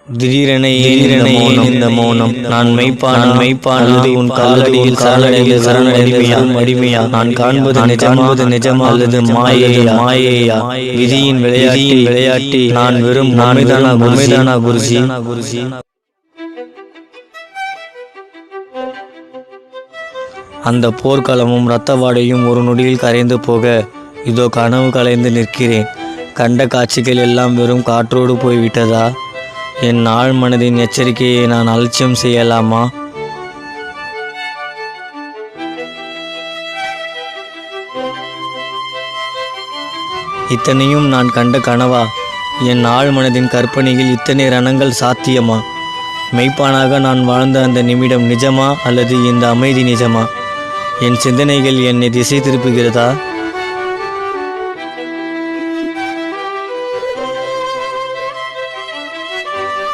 திடீரென இந்த மௌனம் நான் மெய்ப்பான் அல்லது உன் காலடியில் சரணடைந்த அடிமையா நான் காண்பது நிஜமா அல்லது மாயையா விதியின் விளையாட்டி நான் வெறும் உண்மைதானா குருஜி. அந்த போர்க்களமும் இரத்த வாடையும் ஒரு நொடியில் கரைந்து போக இதோ கனவு கலைந்து நிற்கிறேன். கண்ட காட்சிகள் எல்லாம் வெறும் காற்றோடு போய்விட்டதா? என் ஆழ் மனதின் எச்சரிக்கையை நான் அலட்சியம் செய்யலாமா? இத்தனையும் நான் கண்ட கனவா? என் ஆழ் மனதின் கற்பனையில் இத்தனை ரணங்கள் சாத்தியமா? மெய்ப்பானாக நான் வாழ்ந்த அந்த நிமிடம் நிஜமா அல்லது இந்த அமைதி நிஜமா? என் சிந்தனைகள் என்னை திசை திருப்புகிறதா?